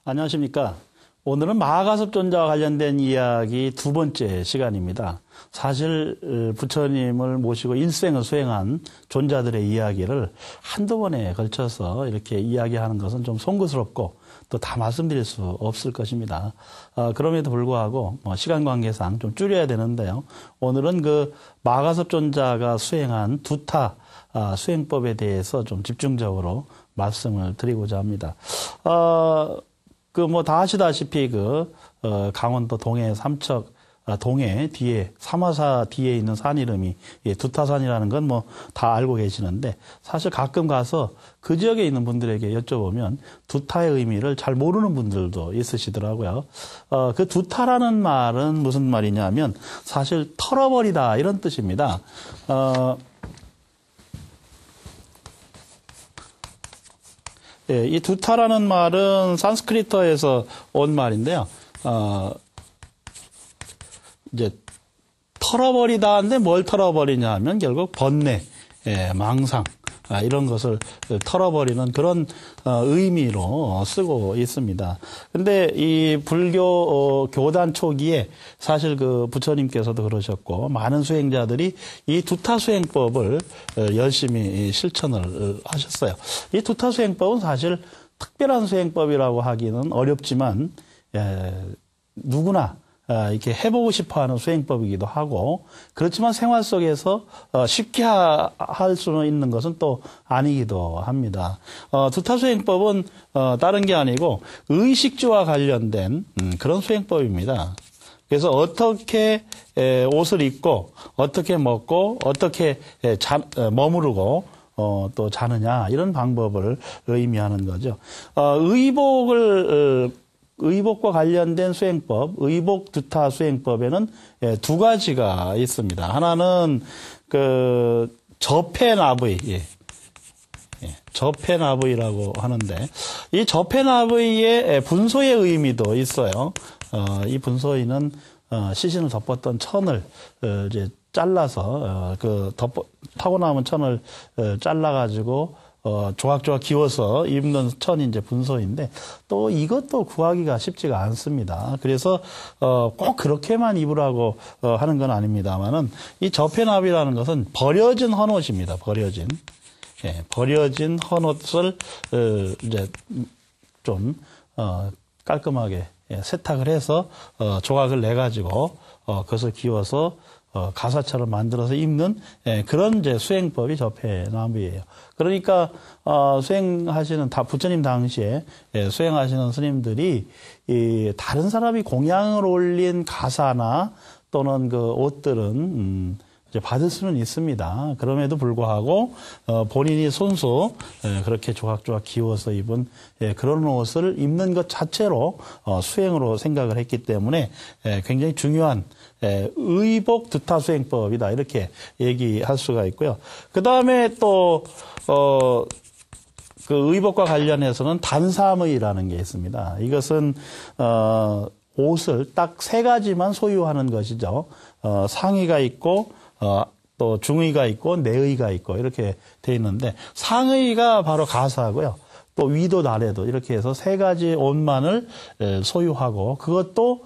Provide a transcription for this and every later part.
안녕하십니까. 오늘은 마가섭존자와 관련된 이야기 두 번째 시간입니다. 사실 부처님을 모시고 일생을 수행한 존자들의 이야기를 한두 번에 걸쳐서 이렇게 이야기하는 것은 좀 송구스럽고 또 다 말씀드릴 수 없을 것입니다. 그럼에도 불구하고 시간 관계상 좀 줄여야 되는데요. 오늘은 그 마가섭존자가 수행한 두타 수행법에 대해서 좀 집중적으로 말씀을 드리고자 합니다. 다 아시다시피 강원도 동해 삼척, 동해 뒤에, 삼화사 뒤에 있는 산 이름이 두타산이라는 건 다 알고 계시는데, 사실 가끔 가서 그 지역에 있는 분들에게 여쭤보면 두타의 의미를 잘 모르는 분들도 있으시더라고요. 그 두타라는 말은 무슨 말이냐면, 사실 털어버리다 이런 뜻입니다. 이 두타라는 말은 산스크리트어에서 온 말인데요. 이제 털어버리다 하는데 뭘 털어버리냐 하면 결국 번뇌, 망상, 이런 것을 털어버리는 그런 의미로 쓰고 있습니다. 근데 이 불교 교단 초기에 사실 그 부처님께서도 그러셨고 많은 수행자들이 이 두타 수행법을 열심히 실천을 하셨어요. 이 두타 수행법은 사실 특별한 수행법이라고 하기는 어렵지만 누구나 이렇게 해보고 싶어 하는 수행법이기도 하고, 그렇지만 생활 속에서 쉽게 할 수는 있는 것은 또 아니기도 합니다. 두타 수행법은 다른 게 아니고 의식주와 관련된 그런 수행법입니다. 그래서 어떻게 옷을 입고, 어떻게 먹고, 어떻게 머무르고, 또 자느냐, 이런 방법을 의미하는 거죠. 의복과 관련된 수행법, 의복 두타 수행법에는 두 가지가 있습니다. 하나는 접해나의, 접해나의라고 하는데, 이 접해나의의 분소의 의미도 있어요. 이 분소의는 시신을 덮었던 천을 이제 잘라서 타고 남은 천을 잘라가지고 조각조각 기워서 입는 천이 이제 분소인데, 또 이것도 구하기가 쉽지가 않습니다. 그래서 꼭 그렇게만 입으라고 하는 건 아닙니다만은, 이 접해납이라는 것은 버려진 헌옷입니다. 버려진 헌옷을 이제 좀 깔끔하게 세탁을 해서 조각을 내 가지고 그것을 기워서 가사처럼 만들어서 입는 그런 이제 수행법이 접해나무예요. 그러니까 수행하시는 부처님 당시에 수행하시는 스님들이 다른 사람이 공양을 올린 가사나 또는 그 옷들은 이제 받을 수는 있습니다. 그럼에도 불구하고 본인이 손수 그렇게 조각조각 기워서 입은 그런 옷을 입는 것 자체로 수행으로 생각을 했기 때문에 굉장히 중요한 의복 두타 수행법이다, 이렇게 얘기할 수가 있고요. 그 다음에 또 그 의복과 관련해서는 단삼의라는 게 있습니다. 이것은 옷을 딱 세 가지만 소유하는 것이죠. 상의가 있고 또 중의가 있고 내의가 있고 이렇게 돼 있는데, 상의가 바로 가사고요. 또 위도 나래도 이렇게 해서 세 가지 옷만을 소유하고, 그것도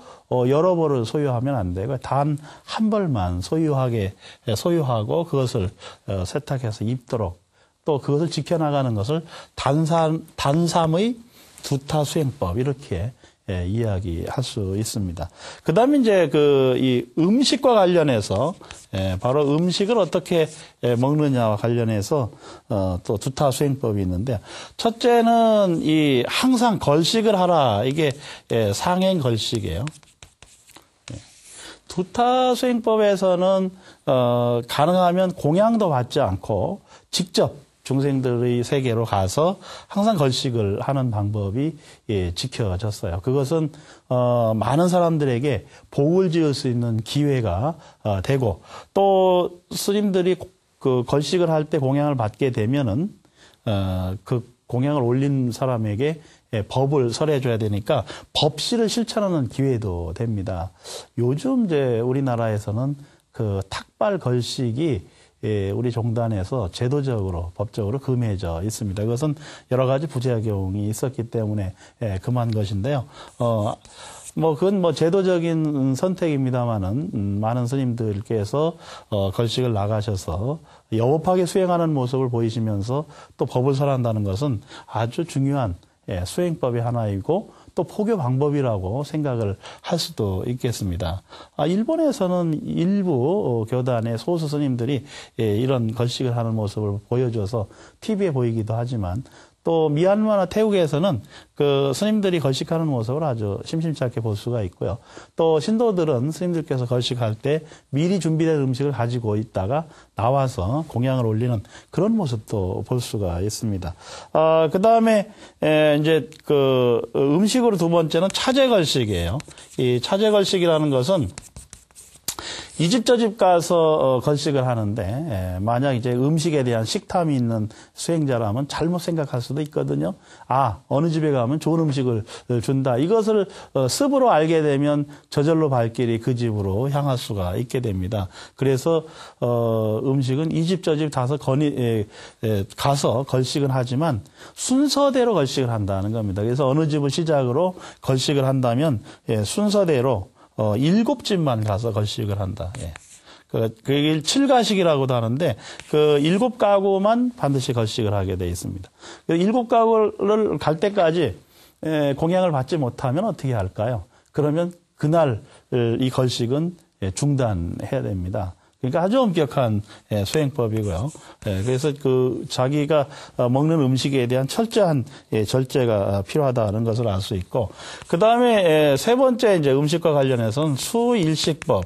여러 벌을 소유하면 안 되고 단 한 벌만 소유하고 그것을 세탁해서 입도록, 또 그것을 지켜나가는 것을 단삼의 두타 수행법, 이렇게 이야기할 수 있습니다. 그 다음에 이제 이 음식과 관련해서, 바로 음식을 어떻게 먹느냐와 관련해서, 또 두타 수행법이 있는데, 첫째는 항상 걸식을 하라. 이게 상행 걸식이에요. 두타 수행법에서는, 가능하면 공양도 받지 않고, 직접 중생들의 세계로 가서 항상 걸식을 하는 방법이 지켜졌어요. 그것은 많은 사람들에게 복을 지을 수 있는 기회가 되고, 또 스님들이 그 걸식을 할 때 공양을 받게 되면은 그 공양을 올린 사람에게 법을 설해줘야 되니까 법시를 실천하는 기회도 됩니다. 요즘 이제 우리나라에서는 그 탁발 걸식이 우리 종단에서 제도적으로 법적으로 금해져 있습니다. 그것은 여러 가지 부작용이 있었기 때문에 금한 것인데요. 그건 제도적인 선택입니다만은 많은 스님들께서 걸식을 나가셔서 여법하게 수행하는 모습을 보이시면서 또 법을 설한다는 것은 아주 중요한 수행법의 하나이고 또 포교 방법이라고 생각을 할 수도 있겠습니다. 일본에서는 일부 교단의 소수 스님들이 이런 걸식을 하는 모습을 보여줘서 TV에 보이기도 하지만 또 미얀마나 태국에서는 그 스님들이 걸식하는 모습을 아주 심심치 않게 볼 수가 있고요. 또 신도들은 스님들께서 걸식할 때 미리 준비된 음식을 가지고 있다가 나와서 공양을 올리는 그런 모습도 볼 수가 있습니다. 그 다음에 이제 그 음식으로 두 번째는 차제 걸식이에요. 이 차제 걸식이라는 것은 이 집 저 집 가서 걸식을 하는데 만약 이제 음식에 대한 식탐이 있는 수행자라면 잘못 생각할 수도 있거든요. 어느 집에 가면 좋은 음식을 준다. 이것을 습으로 알게 되면 저절로 발길이 그 집으로 향할 수가 있게 됩니다. 그래서 음식은 이 집 저 집 가서 걸식은 하지만 순서대로 걸식을 한다는 겁니다. 그래서 어느 집을 시작으로 걸식을 한다면 순서대로 7집만 가서 걸식을 한다. 그게 7가식이라고도 하는데, 7가구만 반드시 걸식을 하게 돼 있습니다. 7가구를 갈 때까지, 공양을 받지 못하면 어떻게 할까요? 그러면 그날 이 걸식은 중단해야 됩니다. 그러니까 아주 엄격한 수행법이고요. 그래서 자기가 먹는 음식에 대한 철저한 절제가 필요하다는 것을 알 수 있고, 그 다음에 세 번째 이제 음식과 관련해서는 수일식법.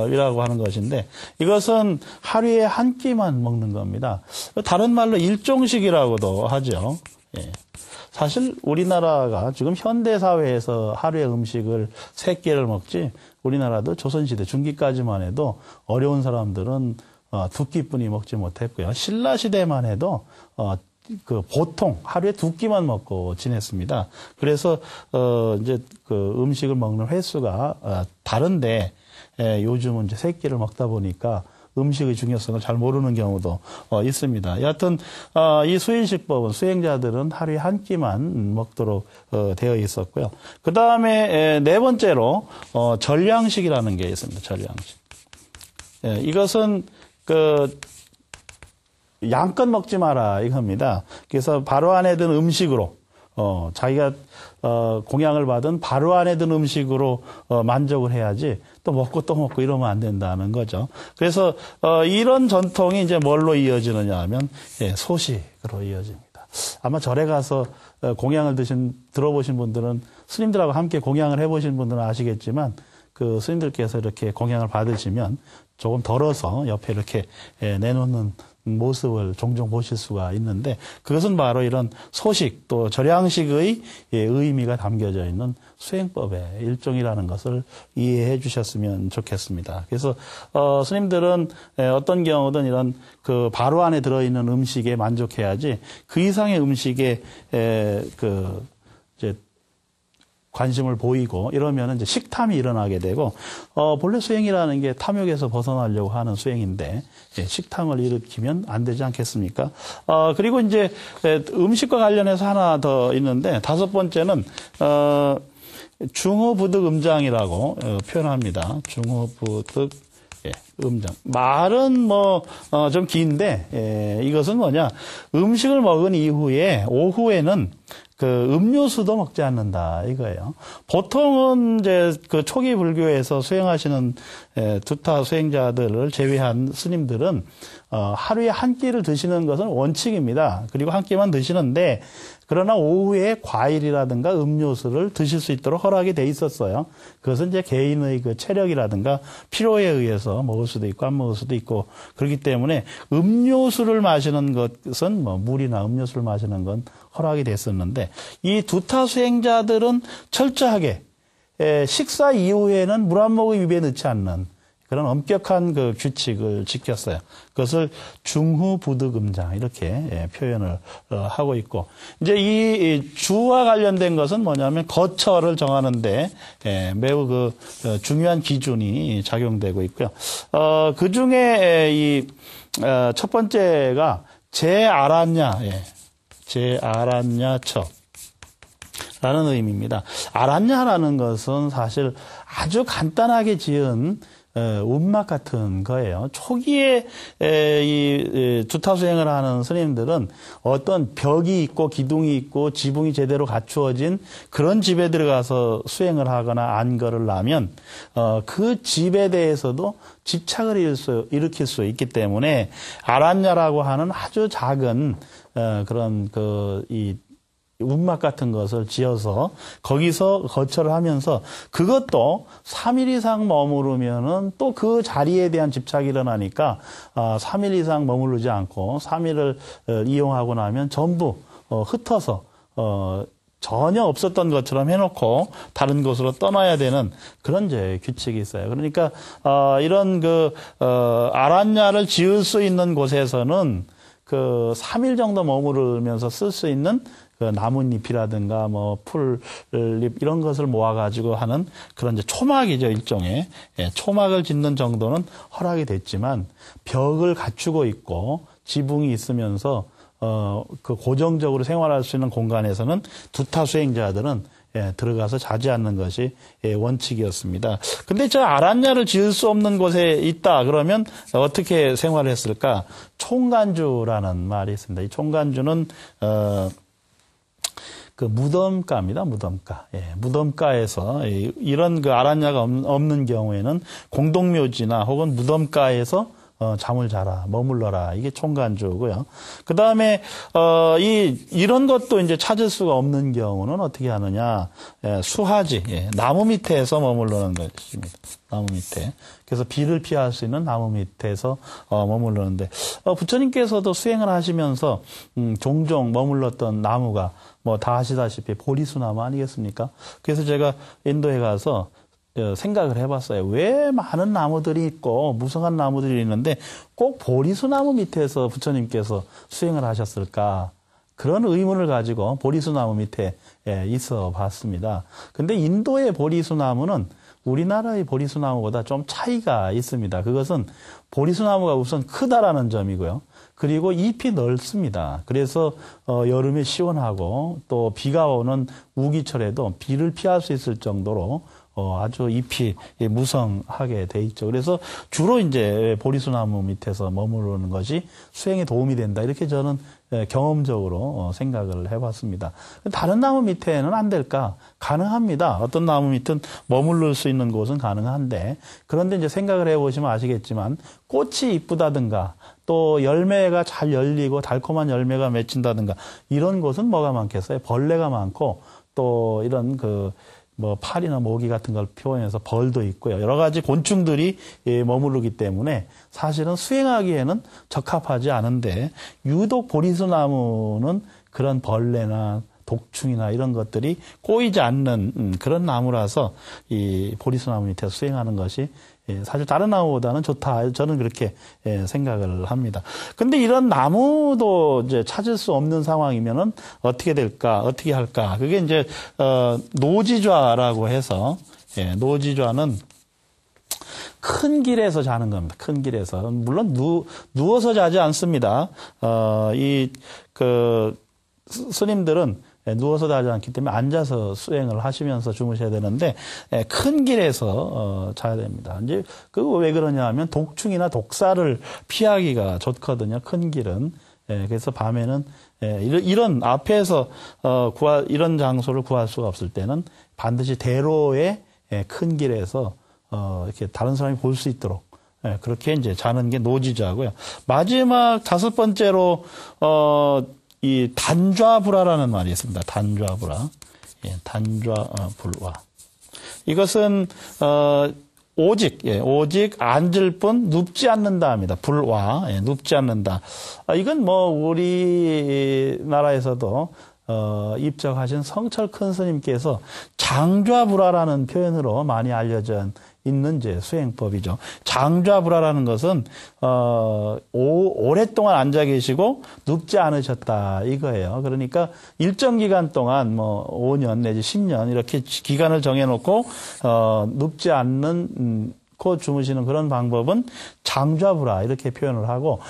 이라고 하는 것인데, 이것은 하루에 한 끼만 먹는 겁니다. 다른 말로 일종식이라고도 하죠. 사실 우리나라가 지금 현대사회에서 하루에 음식을 3끼를 먹지, 우리나라도 조선시대 중기까지만 해도 어려운 사람들은 2끼뿐이 먹지 못했고요. 신라시대만 해도 보통 하루에 2끼만 먹고 지냈습니다. 그래서 이제 음식을 먹는 횟수가 다른데, 요즘은 이제 3끼를 먹다 보니까 음식의 중요성을 잘 모르는 경우도 있습니다. 여하튼 이 수일식법은 수행자들은 하루에 한 끼만 먹도록 되어 있었고요. 그 다음에 네 번째로 전량식이라는 게 있습니다. 전량식. 이것은 양껏 먹지 마라 이겁니다. 그래서 바로 안에 든 음식으로 자기가 공양을 받은 바로 안에 든 음식으로 만족을 해야지 또 먹고 이러면 안 된다는 거죠. 그래서 이런 전통이 이제 뭘로 이어지느냐 하면 소식으로 이어집니다. 아마 절에 가서 공양을 들어보신 분들은 스님들하고 함께 공양을 해보신 분들은 아시겠지만 그 스님들께서 이렇게 공양을 받으시면 조금 덜어서 옆에 이렇게 내놓는 모습을 종종 보실 수가 있는데, 그것은 바로 이런 소식 또 절양식의 의미가 담겨져 있는 수행법의 일종이라는 것을 이해해 주셨으면 좋겠습니다. 그래서 스님들은 어떤 경우든 이런 바로 안에 들어있는 음식에 만족해야지 그 이상의 음식에 이제 관심을 보이고 이러면 이제 식탐이 일어나게 되고, 본래 수행이라는 게 탐욕에서 벗어나려고 하는 수행인데, 식탐을 일으키면 안 되지 않겠습니까? 그리고 이제 음식과 관련해서 하나 더 있는데, 5번째는, 중호부득 음장이라고 표현합니다. 중호부득 음장. 말은 좀 긴데, 이것은 뭐냐. 음식을 먹은 이후에, 오후에는 음료수도 먹지 않는다 이거예요. 보통은 이제 초기 불교에서 수행하시는 두타 수행자들을 제외한 스님들은 하루에 한 끼를 드시는 것은 원칙입니다. 그리고 한 끼만 드시는데, 그러나 오후에 과일이라든가 음료수를 드실 수 있도록 허락이 돼 있었어요. 그것은 이제 개인의 체력이라든가 필요에 의해서 먹을 수도 있고 안 먹을 수도 있고, 그렇기 때문에 음료수를 마시는 것은 물이나 음료수를 마시는 건 허락이 됐었는데, 이 두타 수행자들은 철저하게 식사 이후에는 물 한 모금 입에 넣지 않는 그런 엄격한 그 규칙을 지켰어요. 그것을 중후부득음장 이렇게 표현을 하고 있고, 이제 이 주와 관련된 것은 뭐냐면 거처를 정하는데 매우 그 중요한 기준이 작용되고 있고요. 그 중에 이 첫 번째가 제알았냐, 제알았냐처. 라는 의미입니다. 알았냐라는 것은 사실 아주 간단하게 지은 운막 같은 거예요. 초기에 이 두타 수행을 하는 스님들은 어떤 벽이 있고 기둥이 있고 지붕이 제대로 갖추어진 그런 집에 들어가서 수행을 하거나 안거를 하면 그 집에 대해서도 집착을 일으킬 수 있기 때문에 알았냐라고 하는 아주 작은 그런 이 운막 같은 것을 지어서 거기서 거처를 하면서 그것도 3일 이상 머무르면은 또 그 자리에 대한 집착이 일어나니까 3일 이상 머무르지 않고 3일을 이용하고 나면 전부 흩어서 전혀 없었던 것처럼 해놓고 다른 곳으로 떠나야 되는 그런 이제 규칙이 있어요. 그러니까 이런 알았냐를 지을 수 있는 곳에서는 그 3일 정도 머무르면서 쓸 수 있는 그 나뭇잎이라든가 뭐 풀잎 이런 것을 모아가지고 하는 그런 이제 초막이죠, 일종의. 초막을 짓는 정도는 허락이 됐지만 벽을 갖추고 있고 지붕이 있으면서 그 고정적으로 생활할 수 있는 공간에서는 두타 수행자들은 들어가서 자지 않는 것이 원칙이었습니다. 근데 저 알았냐를 지을 수 없는 곳에 있다 그러면 어떻게 생활했을까? 총간주라는 말이 있습니다. 이 총간주는 그 무덤가입니다. 무덤가. 무덤가에서 이런 그 알았냐가 없는 경우에는 공동묘지나 혹은 무덤가에서 잠을 자라, 머물러라. 이게 총간주고요. 그 다음에, 이런 것도 이제 찾을 수가 없는 경우는 어떻게 하느냐. 수하지, 나무 밑에서 머무르는 것입니다. 나무 밑에. 그래서 비를 피할 수 있는 나무 밑에서 머무르는데, 부처님께서도 수행을 하시면서, 종종 머물렀던 나무가 뭐 다 아시다시피 보리수나무 아니겠습니까? 그래서 제가 인도에 가서 생각을 해봤어요. 왜 많은 나무들이 있고 무성한 나무들이 있는데 꼭 보리수나무 밑에서 부처님께서 수행을 하셨을까? 그런 의문을 가지고 보리수나무 밑에 있어 봤습니다. 근데 인도의 보리수나무는 우리나라의 보리수나무보다 좀 차이가 있습니다. 그것은 보리수나무가 우선 크다라는 점이고요. 그리고 잎이 넓습니다. 그래서 여름에 시원하고 또 비가 오는 우기철에도 비를 피할 수 있을 정도로 아주 잎이 무성하게 돼 있죠. 그래서 주로 이제 보리수나무 밑에서 머무르는 것이 수행에 도움이 된다. 이렇게 저는 경험적으로 생각을 해봤습니다. 다른 나무 밑에는 안 될까? 가능합니다. 어떤 나무 밑은 머무를 수 있는 곳은 가능한데, 그런데 이제 생각을 해보시면 아시겠지만 꽃이 이쁘다든가 또 열매가 잘 열리고 달콤한 열매가 맺힌다든가 이런 곳은 뭐가 많겠어요? 벌레가 많고 또 이런 뭐 파리나 모기 같은 걸 표현해서 벌도 있고요. 여러 가지 곤충들이 머무르기 때문에 사실은 수행하기에는 적합하지 않은데 유독 보리수나무는 그런 벌레나 독충이나 이런 것들이 꼬이지 않는 그런 나무라서 이 보리수나무 밑에서 수행하는 것이 사실 다른 나무보다는 좋다. 저는 그렇게 생각을 합니다. 근데 이런 나무도 이제 찾을 수 없는 상황이면은 어떻게 될까? 어떻게 할까? 그게 이제 노지좌라고 해서 노지좌는 큰 길에서 자는 겁니다. 큰 길에서. 물론 누워서 자지 않습니다. 스님들은 누워서 자지 않기 때문에 앉아서 수행을 하시면서 주무셔야 되는데 큰 길에서 자야 됩니다. 이제 그거 왜 그러냐 하면 독충이나 독사를 피하기가 좋거든요. 큰 길은. 그래서 밤에는 이런 앞에서 이런 장소를 구할 수가 없을 때는 반드시 대로의 큰 길에서 이렇게 다른 사람이 볼 수 있도록 그렇게 이제 자는 게 노지좌고요. 마지막 다섯 번째로 이 단좌불화라는 말이 있습니다. 단좌불화. 단좌불화. 이것은 오직 앉을 뿐 눕지 않는다 합니다. 불화. 눕지 않는다. 이건 뭐 우리나라에서도 입적하신 성철 큰 스님께서 장좌불화라는 표현으로 많이 알려진 있는 이제 수행법이죠. 장좌불화라는 것은 오랫동안 앉아 계시고 눕지 않으셨다 이거예요. 그러니까 일정 기간 동안 뭐 5년 내지 10년 이렇게 기간을 정해놓고 눕지 않고 주무시는 그런 방법은 장좌불화 이렇게 표현을 하고,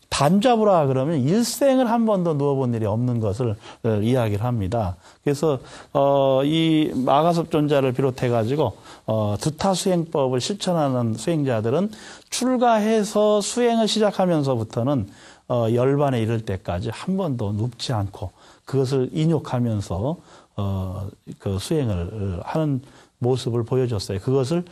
단좌불화 그러면 일생을 한 번도 누워본 일이 없는 것을 이야기를 합니다. 그래서 이 마가섭존자를 비롯해 가지고 두타수행법을 실천하는 수행자들은 출가해서 수행을 시작하면서부터는 열반에 이를 때까지 한 번도 눕지 않고 그것을 인욕하면서 그 수행을 하는 모습을 보여줬어요. 그것을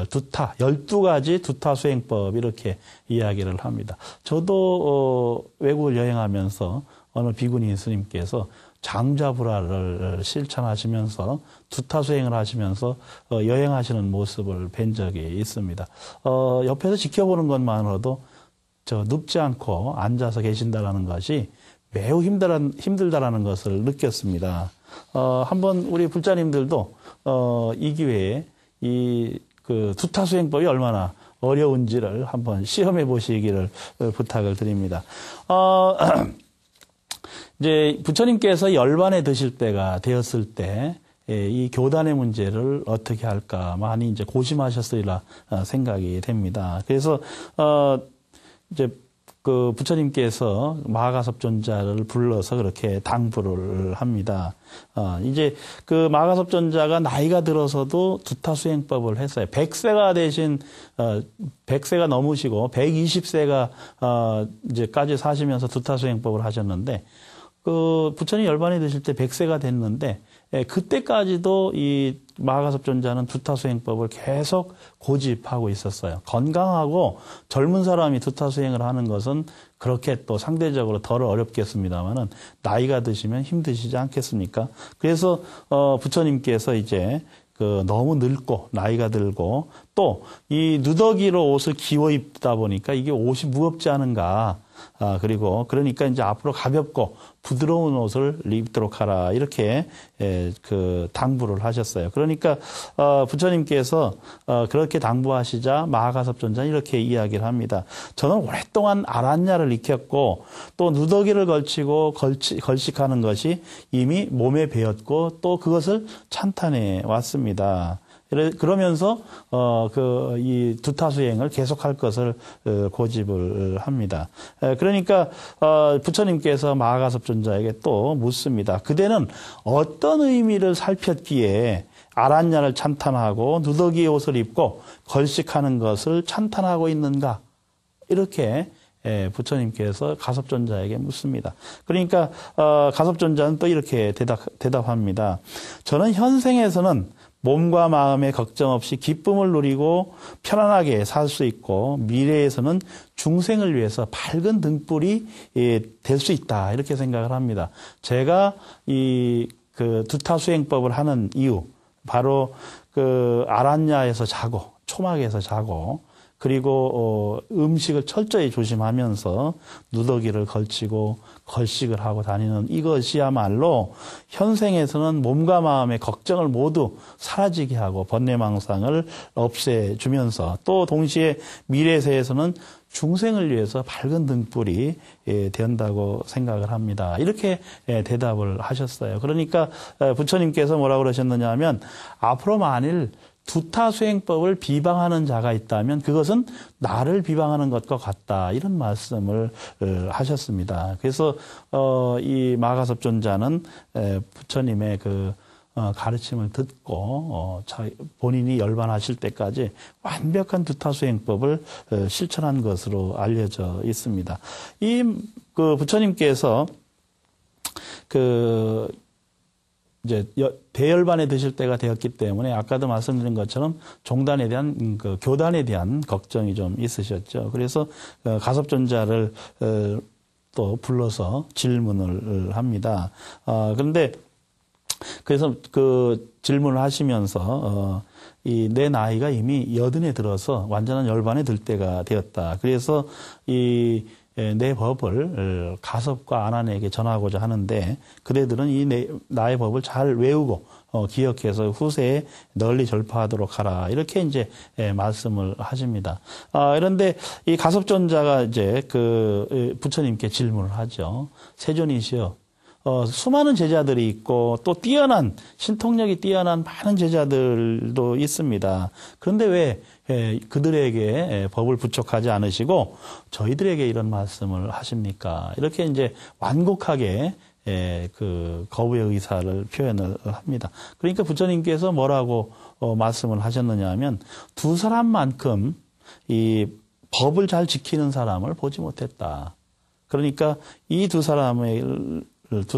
두타, 12가지 두타 수행법 이렇게 이야기를 합니다. 저도 외국을 여행하면서 어느 비구니 스님께서 장좌불화를 실천하시면서 두타 수행을 하시면서 여행하시는 모습을 뵌 적이 있습니다. 옆에서 지켜보는 것만으로도 눕지 않고 앉아서 계신다라는 것이 매우 힘들다라는 것을 느꼈습니다. 한번 우리 불자님들도 이 기회에 그 두타 수행법이 얼마나 어려운지를 한번 시험해 보시기를 부탁을 드립니다. 이제 부처님께서 열반에 드실 때가 되었을 때 이 교단의 문제를 어떻게 할까 많이 이제 고심하셨으리라 생각이 됩니다. 그래서 이제 그 부처님께서 마가섭존자를 불러서 그렇게 당부를 합니다. 이제 그 마가섭존자가 나이가 들어서도 두타 수행법을 했어요. 100세가 넘으시고 120세가 이제까지 사시면서 두타 수행법을 하셨는데, 그 부처님 열반에 드실 때 100세가 됐는데 그때까지도 이 마가섭존자는 두타 수행법을 계속 고집하고 있었어요. 건강하고 젊은 사람이 두타 수행을 하는 것은 그렇게 또 상대적으로 덜 어렵겠습니다만은 나이가 드시면 힘드시지 않겠습니까? 그래서 부처님께서 이제 너무 늙고 나이가 들고 또 이 누더기로 옷을 기워 입다 보니까 이게 옷이 무겁지 않은가. 그리고 그러니까 이제 앞으로 가볍고 부드러운 옷을 입도록 하라 이렇게 그 당부를 하셨어요. 그러니까 부처님께서 그렇게 당부하시자 마가섭존자는 이렇게 이야기를 합니다. 저는 오랫동안 아란야를 익혔고 또 누더기를 걸치고 걸식하는 것이 이미 몸에 배었고 또 그것을 찬탄해 왔습니다. 그러면서 이 두타 수행을 계속할 것을 고집을 합니다. 그러니까 부처님께서 마가섭존자에게 또 묻습니다. 그대는 어떤 의미를 살폈기에 아란야를 찬탄하고 누더기의 옷을 입고 걸식하는 것을 찬탄하고 있는가? 이렇게 부처님께서 가섭존자에게 묻습니다. 그러니까 가섭존자는 또 이렇게 대답합니다. 저는 현생에서는 몸과 마음에 걱정 없이 기쁨을 누리고 편안하게 살 수 있고 미래에서는 중생을 위해서 밝은 등불이 될 수 있다 이렇게 생각을 합니다. 제가 그 두타 수행법을 하는 이유 바로 그 아란야에서 자고 초막에서 자고 그리고 음식을 철저히 조심하면서 누더기를 걸치고 걸식을 하고 다니는 이것이야말로 현생에서는 몸과 마음의 걱정을 모두 사라지게 하고 번뇌망상을 없애주면서 또 동시에 미래세에서는 중생을 위해서 밝은 등불이 된다고 생각을 합니다. 이렇게 대답을 하셨어요. 그러니까 부처님께서 뭐라고 그러셨느냐 하면 앞으로 만일 두타 수행법을 비방하는 자가 있다면 그것은 나를 비방하는 것과 같다. 이런 말씀을 하셨습니다. 그래서 이 마가섭존자는 부처님의 그 가르침을 듣고 본인이 열반하실 때까지 완벽한 두타 수행법을 실천한 것으로 알려져 있습니다. 그 부처님께서 이제 대열반에 드실 때가 되었기 때문에 아까도 말씀드린 것처럼 종단에 대한 그 교단에 대한 걱정이 좀 있으셨죠. 그래서 가섭존자를 또 불러서 질문을 합니다. 그런데 그래서 그 질문을 하시면서 내 나이가 이미 80에 들어서 완전한 열반에 들 때가 되었다. 그래서 내 법을 가섭과 안한에게 전하고자 하는데 그대들은 나의 법을 잘 외우고 기억해서 후세에 널리 전파하도록 하라. 이렇게 이제 말씀을 하십니다. 그런데 이 가섭존자가 이제 그 부처님께 질문을 하죠. 세존이시여, 수많은 제자들이 있고 또 신통력이 뛰어난 많은 제자들도 있습니다. 그런데 왜 그들에게 법을 부촉하지 않으시고 저희들에게 이런 말씀을 하십니까? 이렇게 이제 완곡하게 그 거부의 의사를 표현을 합니다. 그러니까 부처님께서 뭐라고 말씀을 하셨느냐 하면 두 사람만큼 이 법을 잘 지키는 사람을 보지 못했다. 그러니까 이 두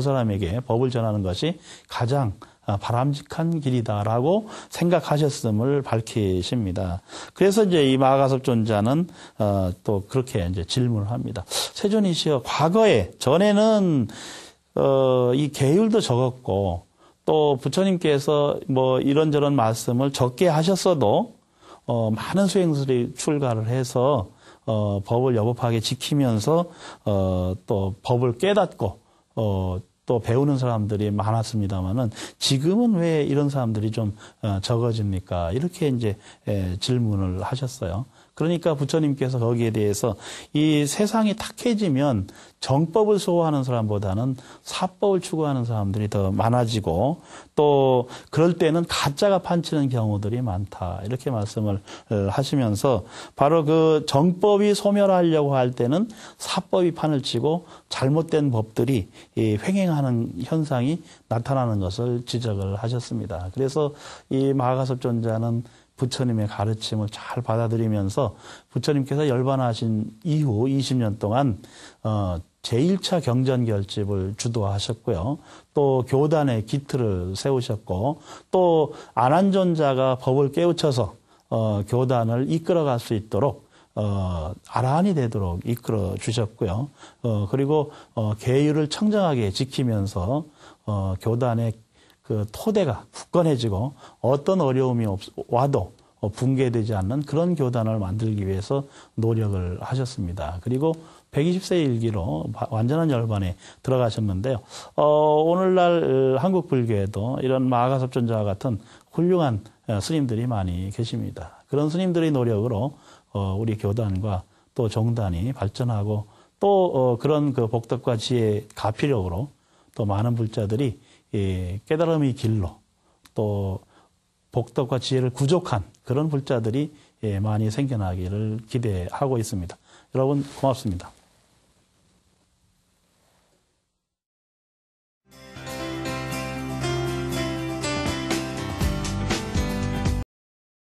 사람에게 법을 전하는 것이 가장 바람직한 길이다라고 생각하셨음을 밝히십니다. 그래서 이제 이 마가섭존자는 또 그렇게 이제 질문을 합니다. 세존이시여, 전에는 이 계율도 적었고 또 부처님께서 뭐 이런저런 말씀을 적게 하셨어도 많은 수행들이 출가를 해서 법을 여법하게 지키면서 또 법을 깨닫고 또 배우는 사람들이 많았습니다만은 지금은 왜 이런 사람들이 좀 적어집니까? 이렇게 이제 질문을 하셨어요. 그러니까 부처님께서 거기에 대해서 이 세상이 탁해지면 정법을 소화하는 사람보다는 사법을 추구하는 사람들이 더 많아지고 또 그럴 때는 가짜가 판치는 경우들이 많다. 이렇게 말씀을 하시면서 바로 그 정법이 소멸하려고 할 때는 사법이 판을 치고 잘못된 법들이 횡행하는 현상이 나타나는 것을 지적을 하셨습니다. 그래서 이 마가섭존자는 부처님의 가르침을 잘 받아들이면서 부처님께서 열반하신 이후 20년 동안 제1차 경전결집을 주도하셨고요. 또 교단의 기틀을 세우셨고 또 안한존자가 법을 깨우쳐서 교단을 이끌어갈 수 있도록 아라한이 되도록 이끌어 주셨고요. 그리고 계율을 청정하게 지키면서 교단의 그 토대가 굳건해지고 어떤 어려움이 와도 붕괴되지 않는 그런 교단을 만들기 위해서 노력을 하셨습니다. 그리고 120세 일기로 완전한 열반에 들어가셨는데요. 오늘날 한국 불교에도 이런 마가섭존자와 같은 훌륭한 스님들이 많이 계십니다. 그런 스님들의 노력으로 우리 교단과 또 정단이 발전하고 또 그런 그 복덕과 지혜 가피력으로 또 많은 불자들이 깨달음의 길로 또 복덕과 지혜를 구족한 그런 불자들이 많이 생겨나기를 기대하고 있습니다. 여러분 고맙습니다.